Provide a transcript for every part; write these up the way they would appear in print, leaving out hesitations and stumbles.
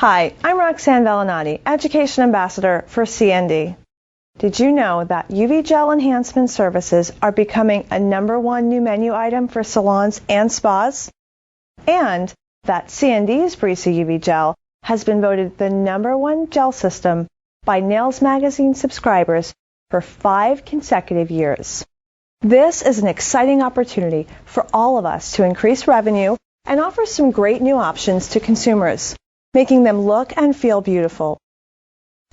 Hi, I'm Roxanne Velinati, Education Ambassador for CND. Did you know that UV gel enhancement services are becoming a #1 new menu item for salons and spas? And that CND's Brisa UV gel has been voted the #1 gel system by Nails Magazine subscribers for 5 consecutive years. This is an exciting opportunity for all of us to increase revenue and offer some great new options to consumers, making them look and feel beautiful.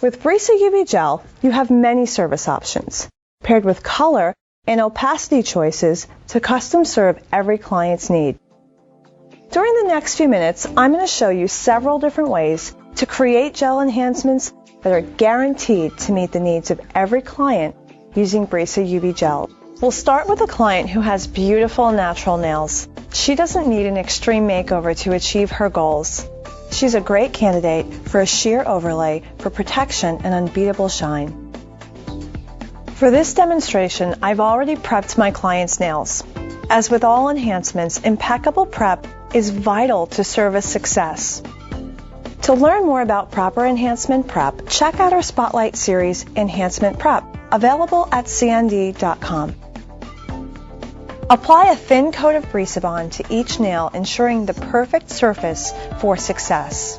With Brisa UV Gel, you have many service options, paired with color and opacity choices to custom serve every client's need. During the next few minutes, I'm going to show you several different ways to create gel enhancements that are guaranteed to meet the needs of every client using Brisa UV Gel. We'll start with a client who has beautiful natural nails. She doesn't need an extreme makeover to achieve her goals. She's a great candidate for a sheer overlay for protection and unbeatable shine. For this demonstration, I've already prepped my client's nails. As with all enhancements, impeccable prep is vital to service success. To learn more about proper enhancement prep, check out our Spotlight series, Enhancement Prep, available at CND.com. Apply a thin coat of Brisa Bond to each nail, ensuring the perfect surface for success.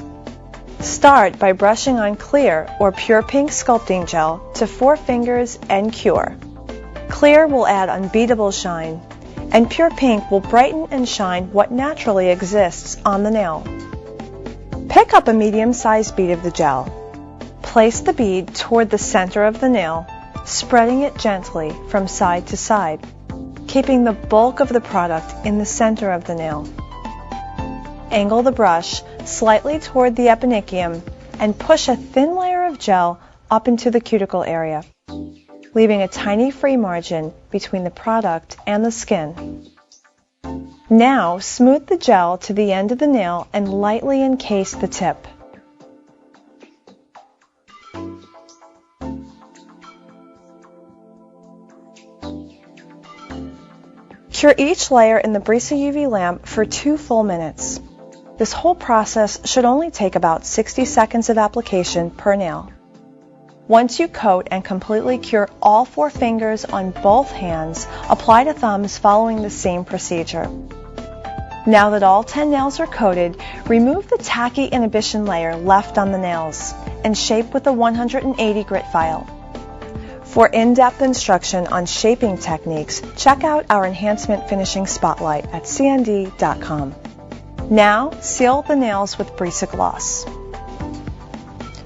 Start by brushing on clear or pure pink sculpting gel to 4 fingers and cure. Clear will add unbeatable shine, and pure pink will brighten and shine what naturally exists on the nail. Pick up a medium-sized bead of the gel. Place the bead toward the center of the nail, spreading it gently from side to side, keeping the bulk of the product in the center of the nail. Angle the brush slightly toward the eponychium and push a thin layer of gel up into the cuticle area, leaving a tiny free margin between the product and the skin. Now smooth the gel to the end of the nail and lightly encase the tip. Cure each layer in the Brisa UV lamp for 2 full minutes. This whole process should only take about 60 seconds of application per nail. Once you coat and completely cure all 4 fingers on both hands, apply to thumbs following the same procedure. Now that all 10 nails are coated, remove the tacky inhibition layer left on the nails and shape with a 180 grit file. For in-depth instruction on shaping techniques, check out our Enhancement Finishing Spotlight at CND.com. Now, seal the nails with Brisa Gloss.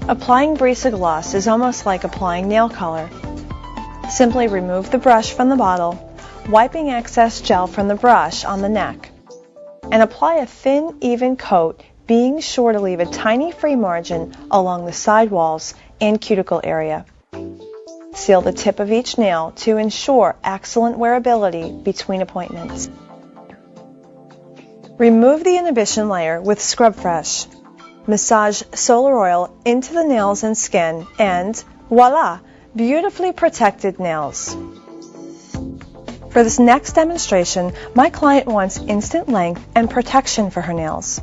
Applying Brisa Gloss is almost like applying nail color. Simply remove the brush from the bottle, wiping excess gel from the brush on the neck, and apply a thin, even coat, being sure to leave a tiny free margin along the side walls and cuticle area. Seal the tip of each nail to ensure excellent wearability between appointments. Remove the inhibition layer with Scrub Fresh. Massage solar oil into the nails and skin, and voila! Beautifully protected nails. For this next demonstration, my client wants instant length and protection for her nails.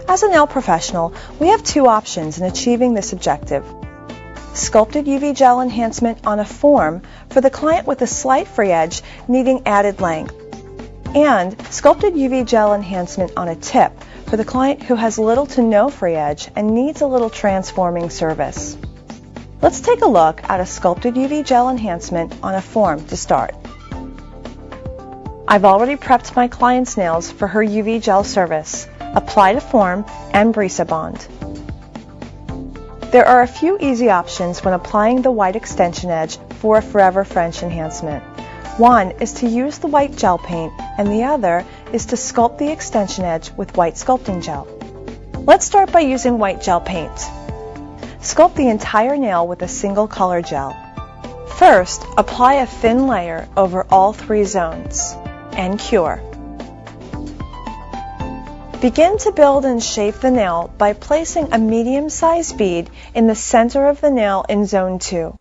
As a nail professional, we have 2 options in achieving this objective. Sculpted UV gel enhancement on a form for the client with a slight free edge needing added length, and sculpted UV gel enhancement on a tip for the client who has little to no free edge and needs a little transforming service. Let's take a look at a sculpted UV gel enhancement on a form to start. I've already prepped my client's nails for her UV gel service. Apply to form and Brisa Bond. There are a few easy options when applying the white extension edge for a Forever French enhancement. One is to use the white gel paint, and the other is to sculpt the extension edge with white sculpting gel. Let's start by using white gel paint. Sculpt the entire nail with a single color gel. First, apply a thin layer over all 3 zones, and cure. Begin to build and shape the nail by placing a medium-sized bead in the center of the nail in zone 2.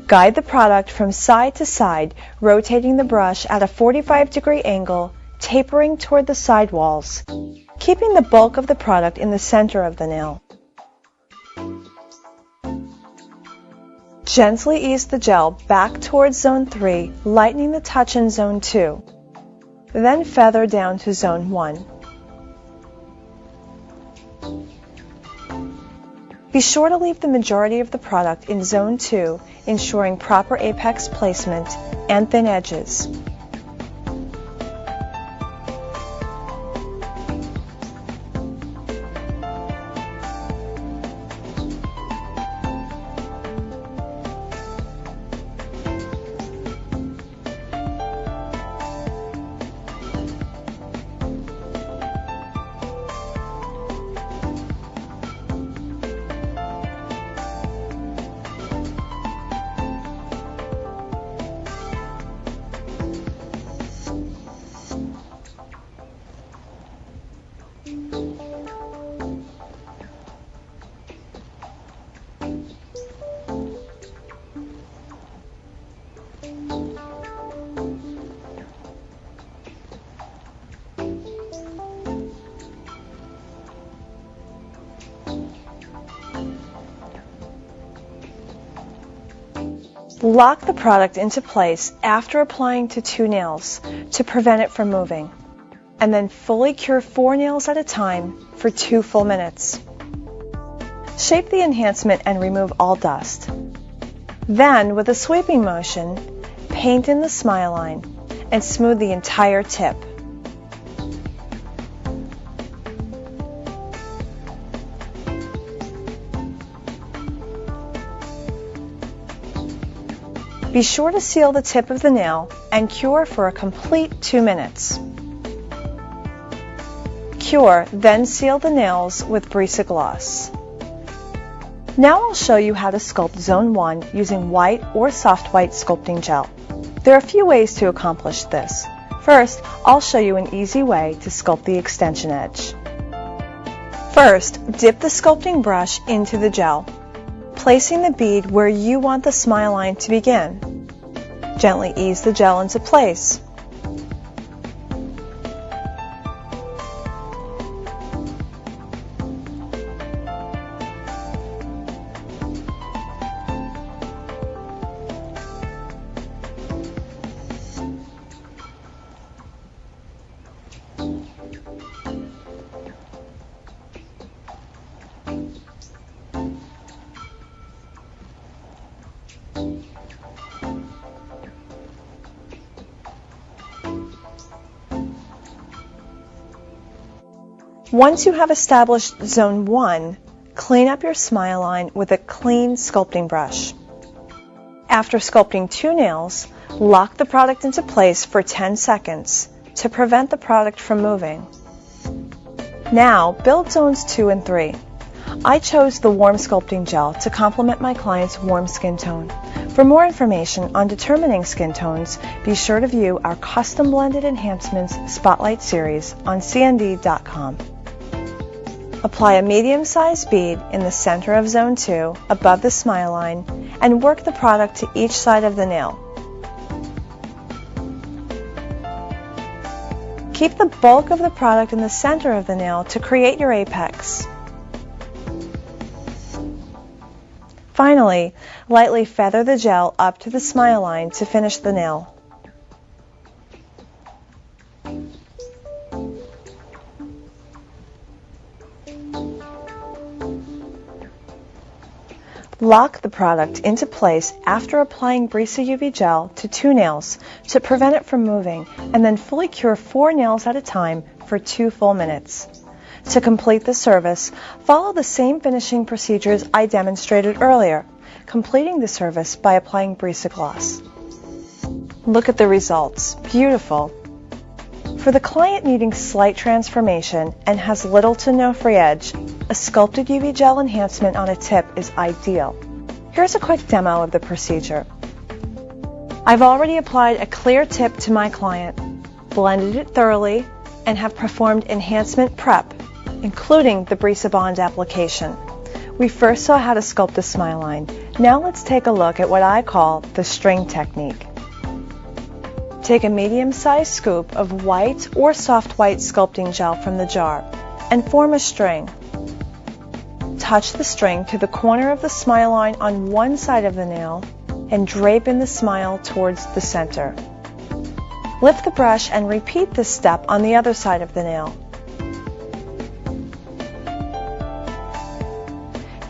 Guide the product from side to side, rotating the brush at a 45-degree angle, tapering toward the side walls, keeping the bulk of the product in the center of the nail. Gently ease the gel back towards Zone 3, lightening the touch in Zone 2. Then feather down to Zone 1. Be sure to leave the majority of the product in Zone 2, ensuring proper apex placement and thin edges. Lock the product into place after applying to 2 nails to prevent it from moving, and then fully cure 4 nails at a time for 2 full minutes. Shape the enhancement and remove all dust. Then, with a sweeping motion, paint in the smile line and smooth the entire tip. Be sure to seal the tip of the nail and cure for a complete 2 minutes. Cure, then seal the nails with Brisa Gloss. Now I'll show you how to sculpt Zone 1 using white or soft white sculpting gel. There are a few ways to accomplish this. First, I'll show you an easy way to sculpt the extension edge. First, dip the sculpting brush into the gel, placing the bead where you want the smile line to begin. Gently ease the gel into place. Once you have established Zone 1, clean up your smile line with a clean sculpting brush. After sculpting 2 nails, lock the product into place for 10 seconds to prevent the product from moving. Now, build Zones 2 and 3. I chose the warm sculpting gel to complement my client's warm skin tone. For more information on determining skin tones, be sure to view our custom blended enhancements Spotlight series on CND.com. Apply a medium-sized bead in the center of Zone 2 above the smile line and work the product to each side of the nail. Keep the bulk of the product in the center of the nail to create your apex. Finally, lightly feather the gel up to the smile line to finish the nail. Lock the product into place after applying Brisa UV gel to 2 nails to prevent it from moving, and then fully cure 4 nails at a time for 2 full minutes. To complete the service, follow the same finishing procedures I demonstrated earlier, completing the service by applying Brisa Gloss. Look at the results. Beautiful! For the client needing slight transformation and has little to no free edge, a sculpted UV gel enhancement on a tip is ideal. Here's a quick demo of the procedure. I've already applied a clear tip to my client, blended it thoroughly, and have performed enhancement prep, including the Brisa Bond application. We first saw how to sculpt the smile line. Now let's take a look at what I call the string technique. Take a medium-sized scoop of white or soft white sculpting gel from the jar. and form a string. Touch the string to the corner of the smile line on one side of the nail and drape in the smile towards the center. Lift the brush and repeat this step on the other side of the nail.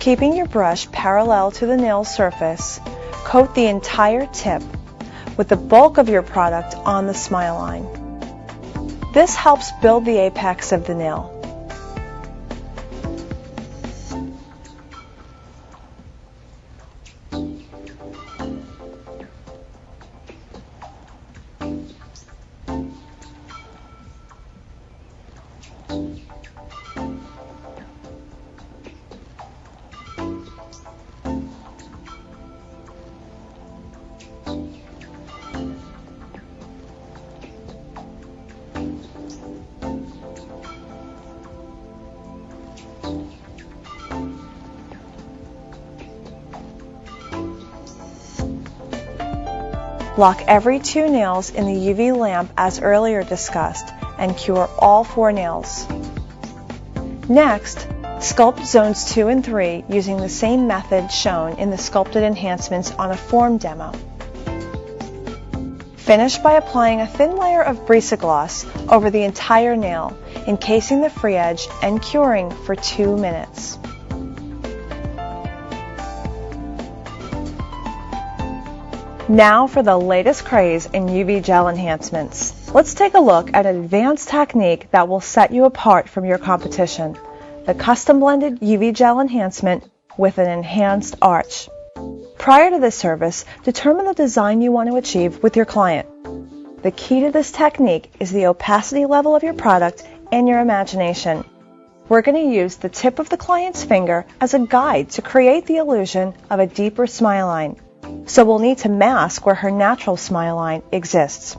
Keeping your brush parallel to the nail surface, coat the entire tip with the bulk of your product on the smile line. This helps build the apex of the nail. Lock every 2 nails in the UV lamp as earlier discussed and cure all 4 nails. Next, sculpt zones 2 and 3 using the same method shown in the sculpted enhancements on a form demo. Finish by applying a thin layer of Brisa gloss over the entire nail, encasing the free edge and curing for 2 minutes. Now for the latest craze in UV gel enhancements. Let's take a look at an advanced technique that will set you apart from your competition, the custom blended UV gel enhancement with an enhanced arch. Prior to this service, determine the design you want to achieve with your client. The key to this technique is the opacity level of your product and your imagination. We're going to use the tip of the client's finger as a guide to create the illusion of a deeper smile line. So we'll need to mask where her natural smile line exists.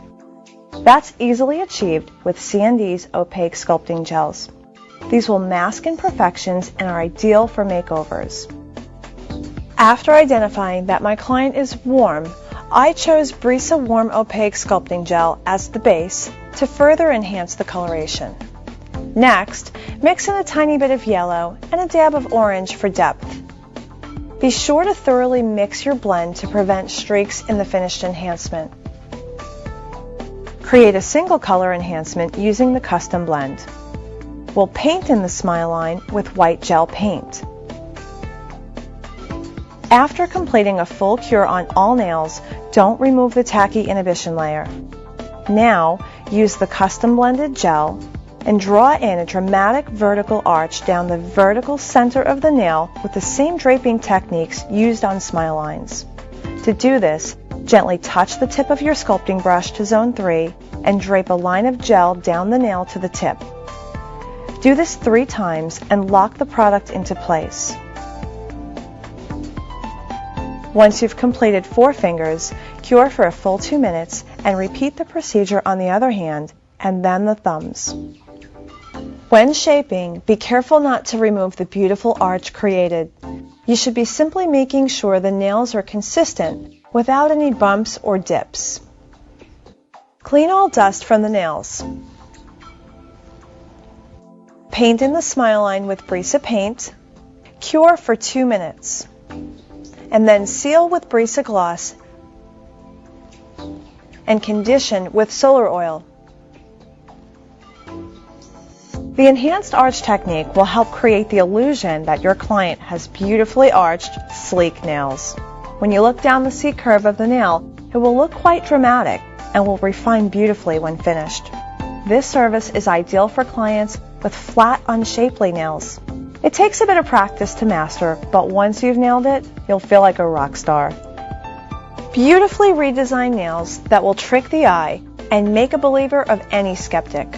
That's easily achieved with CND's opaque sculpting gels. These will mask imperfections and are ideal for makeovers. After identifying that my client is warm, I chose Brisa Warm Opaque Sculpting Gel as the base to further enhance the coloration. Next, mix in a tiny bit of yellow and a dab of orange for depth. Be sure to thoroughly mix your blend to prevent streaks in the finished enhancement. Create a single color enhancement using the custom blend. We'll paint in the smile line with white gel paint. After completing a full cure on all nails, don't remove the tacky inhibition layer. Now, use the custom blended gel and draw in a dramatic vertical arch down the vertical center of the nail with the same draping techniques used on smile lines. To do this, gently touch the tip of your sculpting brush to zone 3 and drape a line of gel down the nail to the tip. Do this 3 times and lock the product into place. Once you've completed 4 fingers, cure for a full 2 minutes and repeat the procedure on the other hand and then the thumbs. When shaping, be careful not to remove the beautiful arch created. You should be simply making sure the nails are consistent without any bumps or dips. Clean all dust from the nails. Paint in the smile line with Brisa paint. Cure for 2 minutes. And then seal with Brisa gloss and condition with solar oil. The enhanced arch technique will help create the illusion that your client has beautifully arched, sleek nails. When you look down the C curve of the nail, it will look quite dramatic and will refine beautifully when finished. This service is ideal for clients with flat, unshapely nails. It takes a bit of practice to master, but once you've nailed it, you'll feel like a rock star. Beautifully redesigned nails that will trick the eye and make a believer of any skeptic.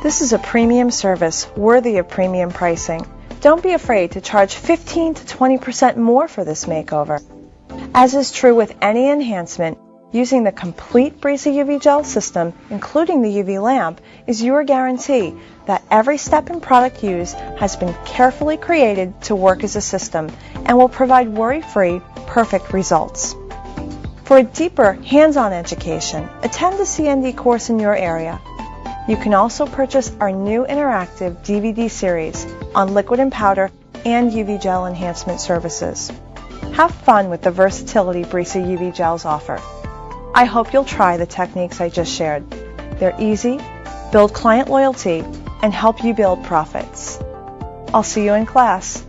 This is a premium service worthy of premium pricing. Don't be afraid to charge 15 to 20% more for this makeover. As is true with any enhancement, using the complete Brisa UV gel system, including the UV lamp, is your guarantee that every step in product use has been carefully created to work as a system and will provide worry-free, perfect results. For a deeper hands-on education, attend a CND course in your area. You can also purchase our new interactive DVD series on liquid and powder and UV gel enhancement services. Have fun with the versatility Brisa UV gels offer. I hope you'll try the techniques I just shared. They're easy, build client loyalty, and help you build profits. I'll see you in class.